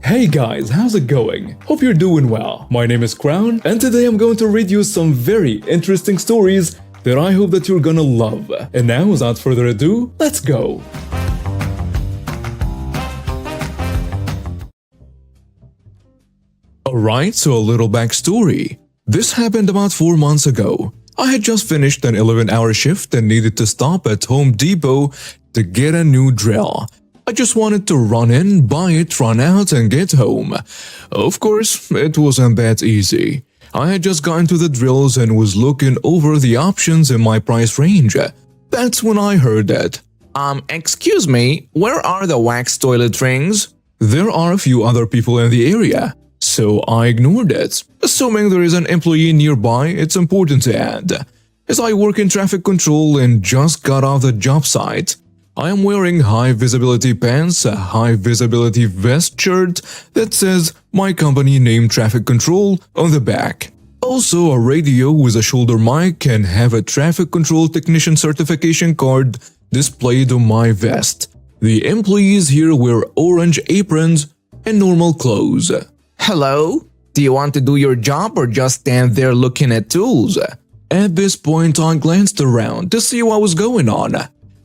Hey guys, how's it going? Hope you're doing well. My name is Crown, and today I'm going to read you some very interesting stories that I hope that you're gonna love. And now, without further ado, let's go! Alright, so a little backstory. This happened about 4 months ago. I had just finished an 11-hour shift and needed to stop at Home Depot to get a new drill. I just wanted to run in, buy it, run out, and get home. Of course, it wasn't that easy. I had just gotten to the drills and was looking over the options in my price range. That's when I heard that. Excuse me, where are the wax toilet rings? There are a few other people in the area, so I ignored it. Assuming there is an employee nearby, it's important to add. As I work in traffic control and just got off the job site, I am wearing high-visibility pants, a high-visibility vest shirt that says my company name Traffic Control on the back. Also a radio with a shoulder mic and have a Traffic Control Technician certification card displayed on my vest. The employees here wear orange aprons and normal clothes. Hello? Do you want to do your job or just stand there looking at tools? At this point, I glanced around to see what was going on.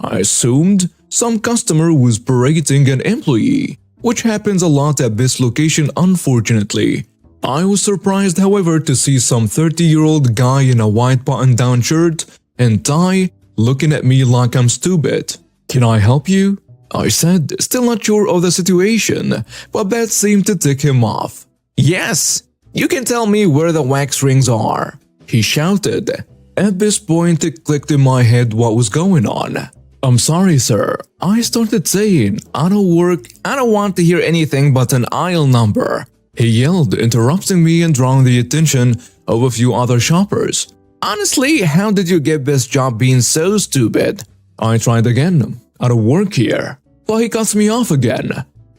I assumed some customer was berating an employee, which happens a lot at this location unfortunately. I was surprised, however, to see some 30-year-old guy in a white button-down shirt and tie looking at me like I'm stupid. "Can I help you?" I said, still not sure of the situation, but that seemed to tick him off. Yes, you can tell me where the wax rings are, he shouted. At this point, it clicked in my head what was going on. "I'm sorry, sir," I started saying. I don't want to hear anything but an aisle number," he yelled, interrupting me and drawing the attention of a few other shoppers. Honestly, how did you get this job being so stupid? I tried again. "I don't work here," but he cuts me off again.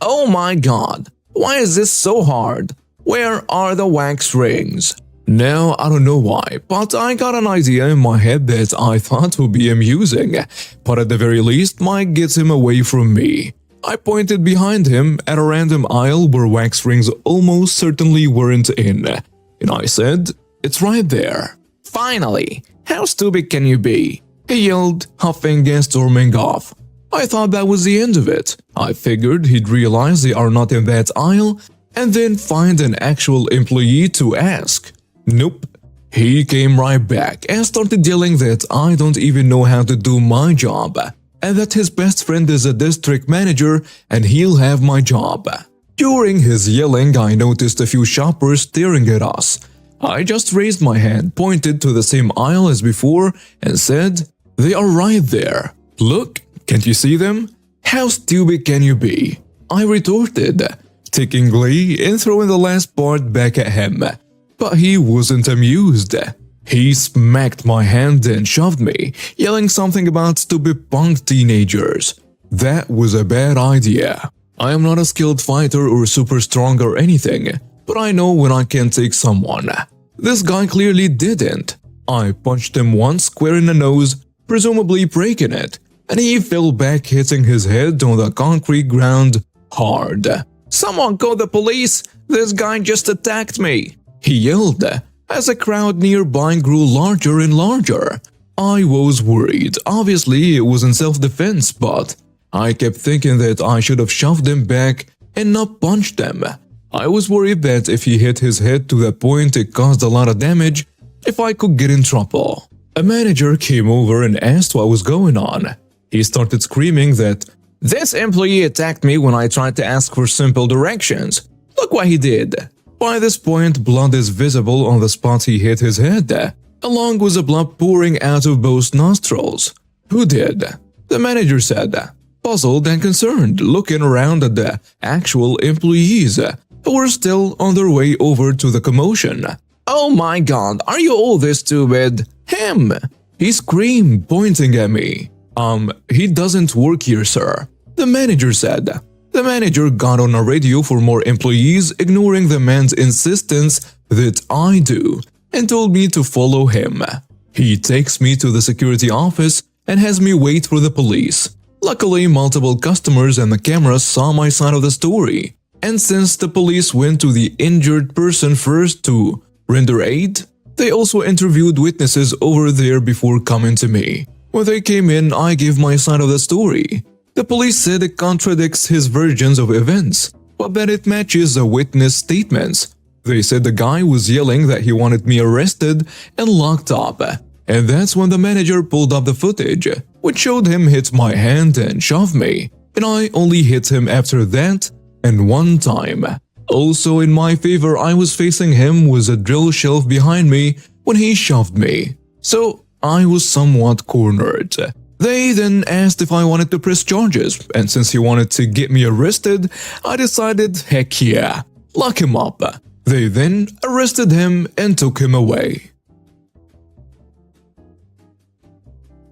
Oh my god, why is this so hard? Where are the wax rings? Now, I don't know why, but I got an idea in my head that I thought would be amusing, but at the very least might get him away from me. I pointed behind him at a random aisle where wax rings almost certainly weren't in, and I said, "It's right there." Finally, how stupid can you be? He yelled, huffing and storming off. I thought that was the end of it. I figured he'd realize they are not in that aisle and then find an actual employee to ask. Nope. He came right back and started yelling that I don't even know how to do my job, and that his best friend is a district manager and he'll have my job. During his yelling, I noticed a few shoppers staring at us. I just raised my hand, pointed to the same aisle as before, and said, "They are right there. Look, can't you see them? How stupid can you be?" I retorted, taking glee in throwing the last part back at him. But he wasn't amused. He smacked my hand and shoved me, yelling something about stupid punk teenagers. That was a bad idea. I am not a skilled fighter or super strong or anything, but I know when I can take someone. This guy clearly didn't. I punched him once square in the nose, presumably breaking it, and he fell back hitting his head on the concrete ground hard. Someone call the police! This guy just attacked me! He yelled as a crowd nearby grew larger and larger. I was worried. Obviously, it was in self-defense, but I kept thinking that I should have shoved him back and not punched him. I was worried that if he hit his head to that point it caused a lot of damage, if I could get in trouble. A manager came over and asked what was going on. He started screaming that, "This employee attacked me when I tried to ask for simple directions. Look what he did." By this point, blood is visible on the spot he hit his head, along with the blood pouring out of both nostrils. "Who did?" the manager said, puzzled and concerned, looking around at the actual employees, who were still on their way over to the commotion. Oh my god, are you all this stupid? Him! He screamed, pointing at me. He doesn't work here, sir," the manager said. The manager got on a radio for more employees, ignoring the man's insistence that I do, and told me to follow him. He takes me to the security office and has me wait for the police. Luckily, multiple customers and the cameras saw my side of the story. And since the police went to the injured person first to render aid, they also interviewed witnesses over there before coming to me. When they came in, I gave my side of the story. The police said it contradicts his versions of events, but that it matches the witness statements. They said the guy was yelling that he wanted me arrested and locked up, and that's when the manager pulled up the footage, which showed him hit my hand and shove me, and I only hit him after that and one time. Also in my favor, I was facing him with a drill shelf behind me when he shoved me, so I was somewhat cornered. They then asked if I wanted to press charges, and since he wanted to get me arrested, I decided heck yeah, lock him up. They then arrested him and took him away.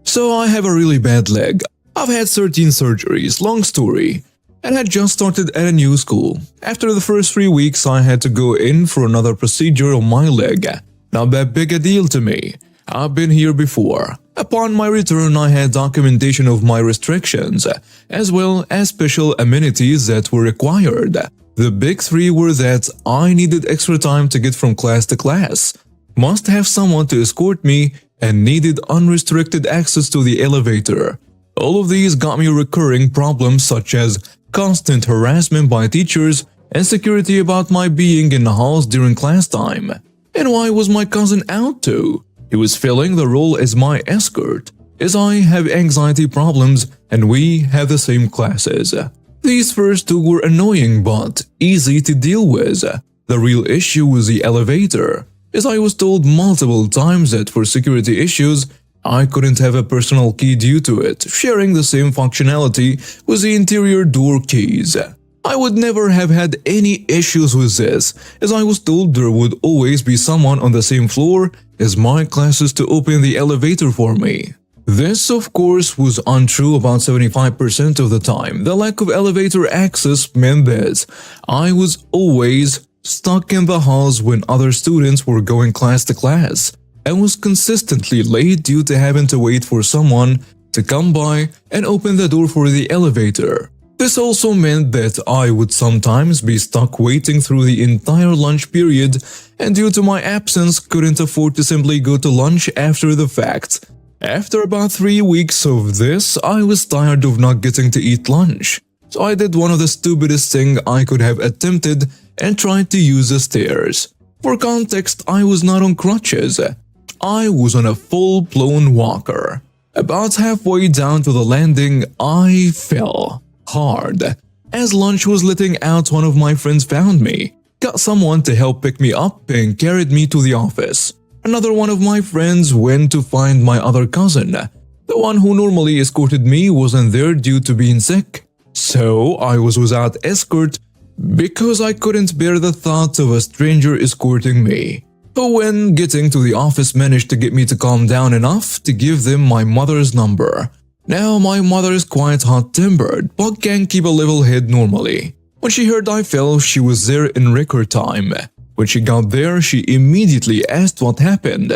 So I have a really bad leg. I've had 13 surgeries, long story, and had just started at a new school. After the first 3 weeks, I had to go in for another procedure on my leg. Not that big a deal to me. I've been here before. Upon my return, I had documentation of my restrictions, as well as special amenities that were required. The big three were that I needed extra time to get from class to class, must have someone to escort me, and needed unrestricted access to the elevator. All of these got me recurring problems such as constant harassment by teachers and security about my being in the halls during class time. And why was my cousin out too? He was filling the role as my escort, as I have anxiety problems and we have the same classes. These first two were annoying but easy to deal with. The real issue was the elevator, as I was told multiple times that for security issues, I couldn't have a personal key due to it, sharing the same functionality with the interior door keys. I would never have had any issues with this, as I was told there would always be someone on the same floor as my classes to open the elevator for me. This, of course, was untrue about 75% of the time. The lack of elevator access meant that I was always stuck in the halls when other students were going class to class, and was consistently late due to having to wait for someone to come by and open the door for the elevator. This also meant that I would sometimes be stuck waiting through the entire lunch period, and due to my absence couldn't afford to simply go to lunch after the fact. After about 3 weeks of this, I was tired of not getting to eat lunch, so I did one of the stupidest things I could have attempted and tried to use the stairs. For context, I was not on crutches. I was on a full-blown walker. About halfway down to the landing, I fell hard. As lunch was letting out, one of my friends found me, got someone to help pick me up and carried me to the office. Another one of my friends went to find my other cousin. The one who normally escorted me wasn't there due to being sick. So I was without escort because I couldn't bear the thought of a stranger escorting me. But when getting to the office managed to get me to calm down enough to give them my mother's number. Now my mother is quite hot-tempered but can keep a level head normally. When she heard I fell, she was there in record time. When she got there, she immediately asked what happened.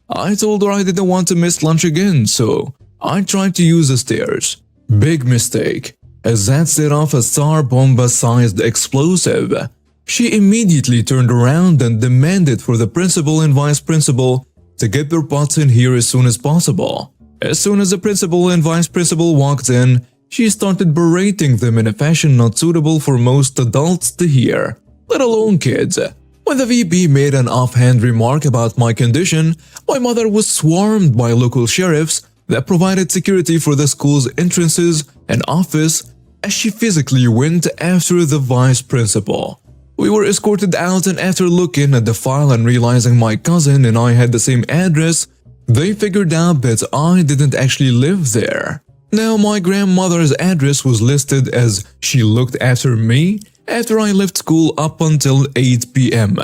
I told her I didn't want to miss lunch again, so I tried to use the stairs. Big mistake, as that set off a Tsar Bomba-sized explosive. She immediately turned around and demanded for the principal and vice principal to get their butts in here as soon as possible. As soon as the principal and vice principal walked in, she started berating them in a fashion not suitable for most adults to hear, let alone kids. When the VP made an offhand remark about my condition, my mother was swarmed by local sheriffs that provided security for the school's entrances and office as she physically went after the vice principal. We were escorted out, and after looking at the file and realizing my cousin and I had the same address, they figured out that I didn't actually live there. Now my grandmother's address was listed as she looked after me after I left school up until 8 p.m.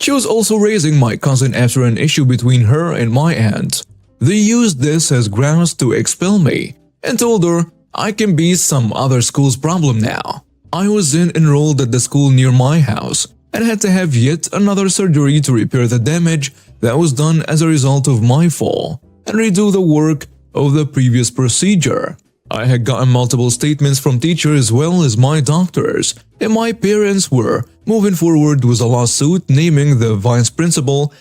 She was also raising my cousin after an issue between her and my aunt. They used this as grounds to expel me and told her I can be some other school's problem now. I was then enrolled at the school near my house and had to have yet another surgery to repair the damage that was done as a result of my fall and redo the work of the previous procedure. I had gotten multiple statements from teachers as well as my doctors, and my parents were moving forward with a lawsuit naming the vice principal,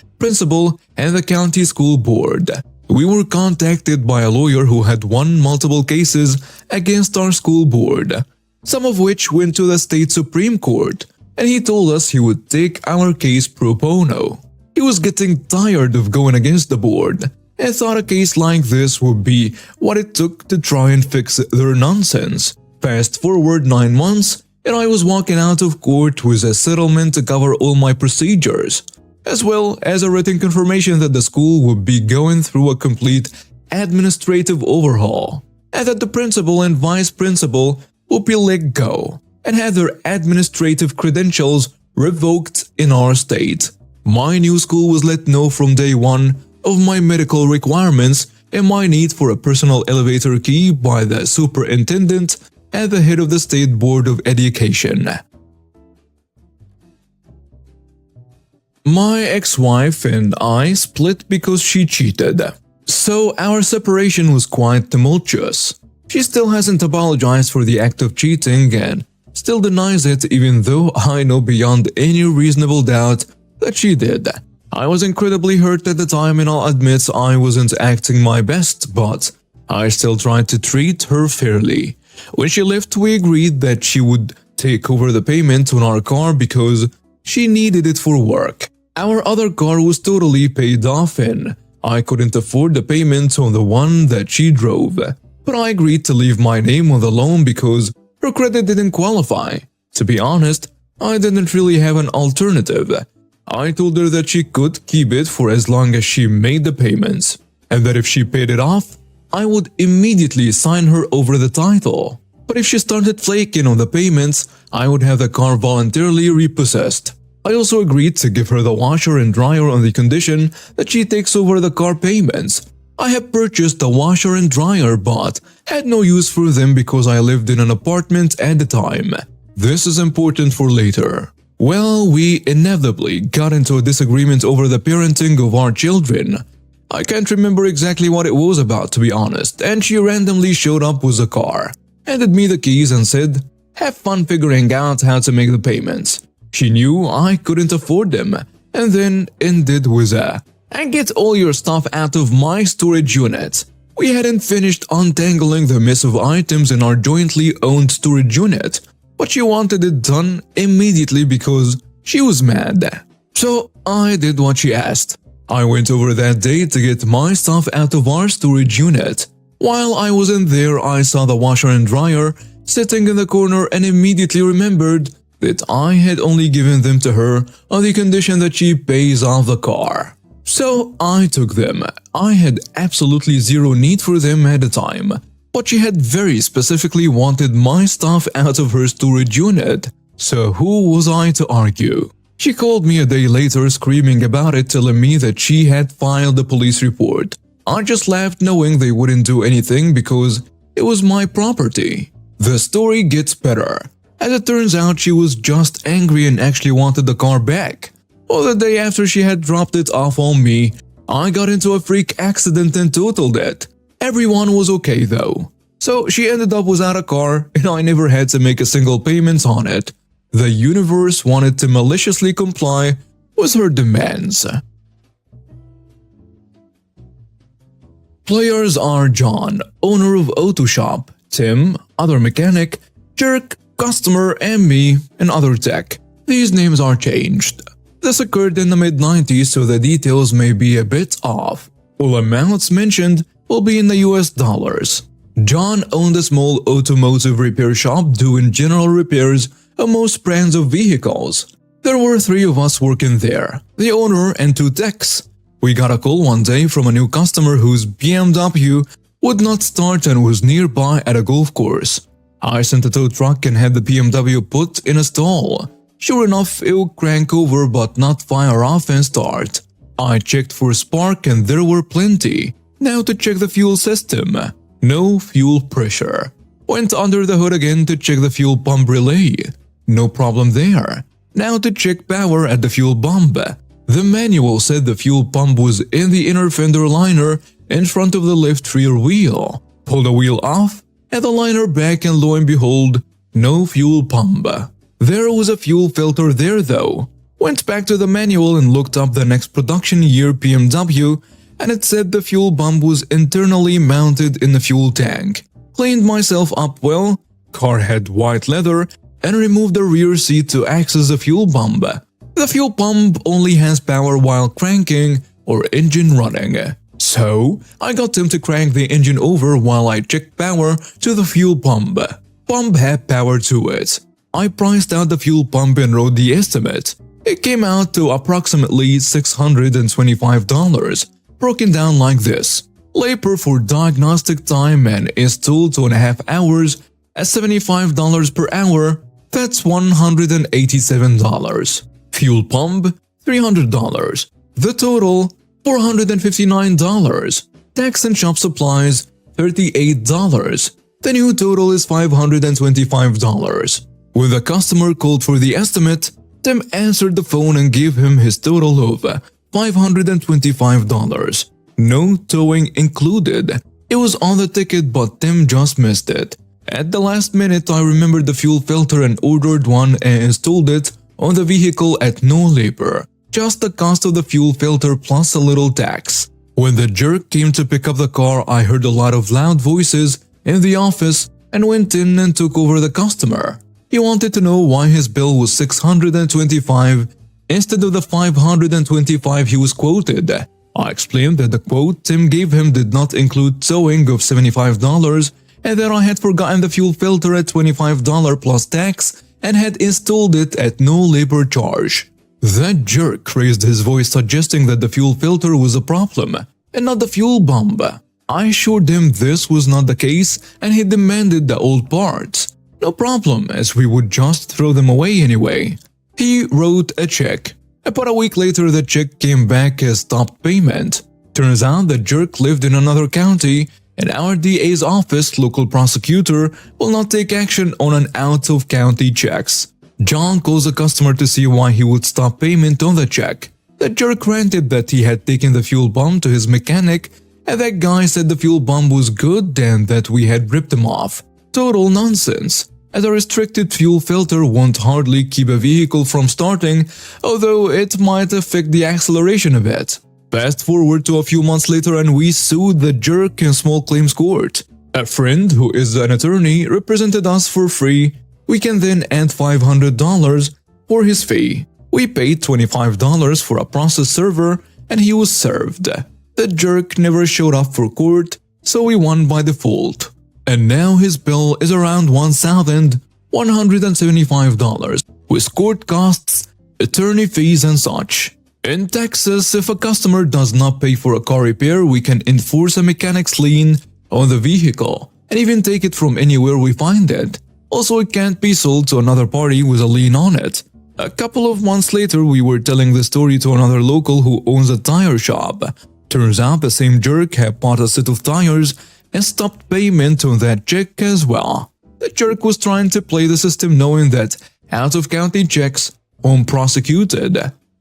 and the county school board. We were contacted by a lawyer who had won multiple cases against our school board, some of which went to the state Supreme Court, and he told us he would take our case pro bono. He was getting tired of going against the board and thought a case like this would be what it took to try and fix their nonsense. Fast forward 9 months, and I was walking out of court with a settlement to cover all my procedures, as well as a written confirmation that the school would be going through a complete administrative overhaul, and that the principal and vice principal would be let go and had their administrative credentials revoked in our state. My new school was let know from day one of my medical requirements and my need for a personal elevator key by the superintendent at the head of the State Board of Education. My ex-wife and I split because she cheated, so our separation was quite tumultuous. She still hasn't apologized for the act of cheating and still denies it, even though I know beyond any reasonable doubt that she did. I was incredibly hurt at the time, and I'll admit I wasn't acting my best, but I still tried to treat her fairly. When she left, we agreed that she would take over the payment on our car because she needed it for work. Our other car was totally paid off and I couldn't afford the payment on the one that she drove. But I agreed to leave my name on the loan because her credit didn't qualify. To be honest, I didn't really have an alternative. I told her that she could keep it for as long as she made the payments, and that if she paid it off, I would immediately sign her over the title. But if she started flaking on the payments, I would have the car voluntarily repossessed. I also agreed to give her the washer and dryer on the condition that she takes over the car payments. I had purchased the washer and dryer but had no use for them because I lived in an apartment at the time. This is important for later. Well, we inevitably got into a disagreement over the parenting of our children. I can't remember exactly what it was about, to be honest, and she randomly showed up with a car, handed me the keys and said, "Have fun figuring out how to make the payments." She knew I couldn't afford them, and then ended with "And get all your stuff out of my storage unit." We hadn't finished untangling the mess of items in our jointly owned storage unit, but she wanted it done immediately because she was mad. So I did what she asked. I went over that day to get my stuff out of our storage unit. While I was in there, I saw the washer and dryer sitting in the corner and immediately remembered that I had only given them to her on the condition that she pays off the car. So I took them. I had absolutely zero need for them at the time, but she had very specifically wanted my stuff out of her storage unit. So who was I to argue? She called me a day later screaming about it, telling me that she had filed a police report. I just laughed knowing they wouldn't do anything because it was my property. The story gets better. As it turns out, she was just angry and actually wanted the car back. Well, the day after she had dropped it off on me, I got into a freak accident and totaled it. Everyone was okay though. So she ended up without a car and I never had to make a single payment on it. The universe wanted to maliciously comply with her demands. Players are John, owner of auto shop, Tim, other mechanic, Jerk, customer, and me, and other tech. These names are changed. This occurred in the mid-90s, so the details may be a bit off. All amounts mentioned will be in the US dollars. John owned a small automotive repair shop doing general repairs on most brands of vehicles. There were 3 of us working there, the owner and 2 techs. We got a call one day from a new customer whose BMW would not start and was nearby at a golf course. I sent a tow truck and had the BMW put in a stall. Sure enough, it would crank over but not fire off and start. I checked for spark and there were plenty. Now to check the fuel system. No fuel pressure. Went under the hood again to check the fuel pump relay. No problem there. Now to check power at the fuel pump. The manual said the fuel pump was in the inner fender liner in front of the left rear wheel. Pull the wheel off, at the liner back, and lo and behold, no fuel pump. There was a fuel filter there though. Went back to the manual and looked up the next production year BMW, and it said the fuel pump was internally mounted in the fuel tank. Cleaned myself up well, car had white leather, and removed the rear seat to access the fuel pump. The fuel pump only has power while cranking or engine running. So, I got him to crank the engine over while I checked power to the fuel pump. Pump had power to it. I priced out the fuel pump and wrote the estimate. It came out to approximately $625, broken down like this. Labor for diagnostic time and install 2.5 hours at $75 per hour, that's $187. Fuel pump, $300. The total, $459. Tax and shop supplies, $38. The new total is $525. When the customer called for the estimate, Tim answered the phone and gave him his total of $525. No towing included. It was on the ticket, but Tim just missed it. At the last minute, I remembered the fuel filter and ordered one and installed it on the vehicle at no labor. Just the cost of the fuel filter plus a little tax. When the jerk came to pick up the car, I heard a lot of loud voices in the office and went in and took over the customer. He wanted to know why his bill was $625 instead of the $525 he was quoted. I explained that the quote Tim gave him did not include towing of $75 and that I had forgotten the fuel filter at $25 plus tax and had installed it at no labor charge. That jerk raised his voice suggesting that the fuel filter was a problem and not the fuel pump. I assured him this was not the case and he demanded the old parts. No problem, as we would just throw them away anyway. He wrote a check. About a week later, the check came back as stopped payment. Turns out the jerk lived in another county, and our DA's office, local prosecutor, will not take action on an out-of-county checks. John calls the customer to see why he would stop payment on the check. The jerk ranted that he had taken the fuel pump to his mechanic, and that guy said the fuel pump was good and that we had ripped him off. Total nonsense, as a restricted fuel filter won't hardly keep a vehicle from starting, although it might affect the acceleration a bit. Fast forward to a few months later and we sued the jerk in small claims court. A friend who is an attorney represented us for free. We can then add $500 for his fee. We paid $25 for a process server and he was served. The jerk never showed up for court, so we won by default. And now his bill is around $1,175 with court costs, attorney fees and such. In Texas, if a customer does not pay for a car repair, we can enforce a mechanic's lien on the vehicle and even take it from anywhere we find it. Also, it can't be sold to another party with a lien on it. A couple of months later, we were telling the story to another local who owns a tire shop. Turns out the same jerk had bought a set of tires and stopped payment on that check as well. The jerk was trying to play the system knowing that out-of-county checks home prosecuted.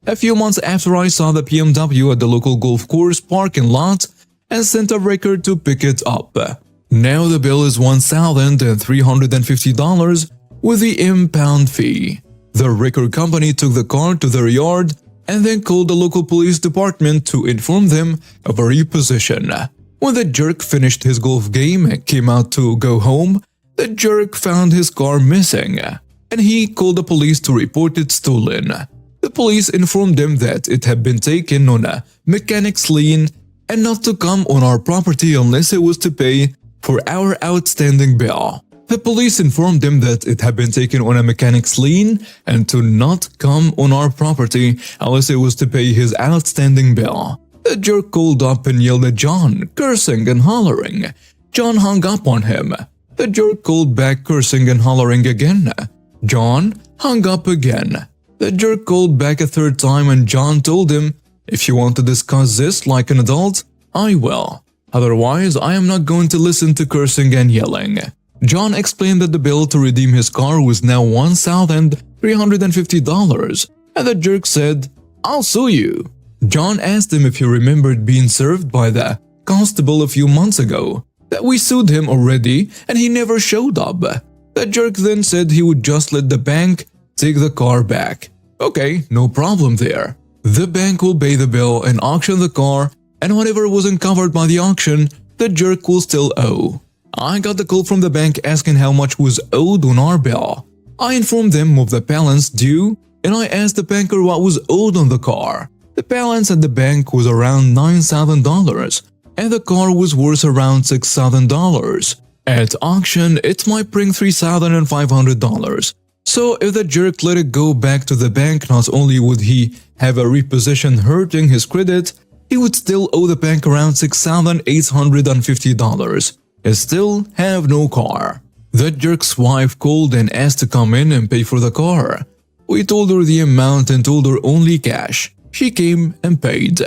A few months after I saw the BMW at the local golf course parking lot and sent a record to pick it up. Now the bill is $1,350 with the impound fee. The record company took the car to their yard and then called the local police department to inform them of a repossession. When the jerk finished his golf game and came out to go home, the jerk found his car missing, and he called the police to report it stolen. The police informed them that it had been taken on a mechanic's lien and not to come on our property unless it was to pay for our outstanding bill. The police informed them that it had been taken on a mechanic's lien and to not come on our property unless it was to pay his outstanding bill. The jerk called up and yelled at John, cursing and hollering. John hung up on him. The jerk called back, cursing and hollering again. John hung up again. The jerk called back a third time and John told him, "If you want to discuss this like an adult, I will. Otherwise, I am not going to listen to cursing and yelling." John explained that the bill to redeem his car was now $1,350, and the jerk said, "I'll sue you." John asked him if he remembered being served by the constable a few months ago. that we sued him already and he never showed up. The jerk then said he would just let the bank take the car back. Okay, no problem there. The bank will pay the bill and auction the car, and whatever wasn't covered by the auction, the jerk will still owe. I got the call from the bank asking how much was owed on our bill. I informed them of the balance due, and I asked the banker what was owed on the car. The balance at the bank was around $9,000, and the car was worth around $6,000. At auction, it might bring $3,500. So if the jerk let it go back to the bank, not only would he have a repossession hurting his credit, he would still owe the bank around $6,850 and still have no car. The jerk's wife called and asked to come in and pay for the car. We told her the amount and told her only cash. She came and paid.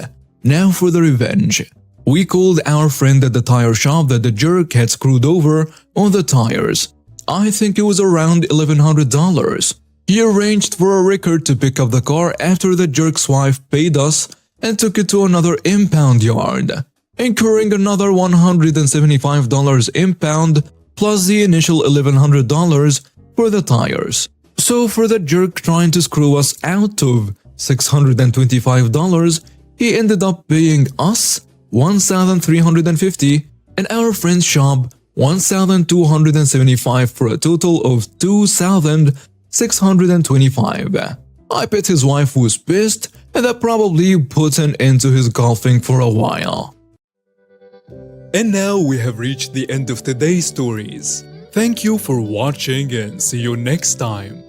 Now for the revenge. We called our friend at the tire shop that the jerk had screwed over on the tires. I think it was around $1,100. He arranged for a record to pick up the car after the jerk's wife paid us and took it to another impound yard, incurring another $175 impound plus the initial $1,100 for the tires. So for the jerk trying to screw us out of $625, he ended up paying us $1,350 and our friend's shop $1,275 for a total of $2,625. I bet his wife was pissed and that probably put an end to his golfing for a while. And now we have reached the end of today's stories. Thank you for watching and see you next time.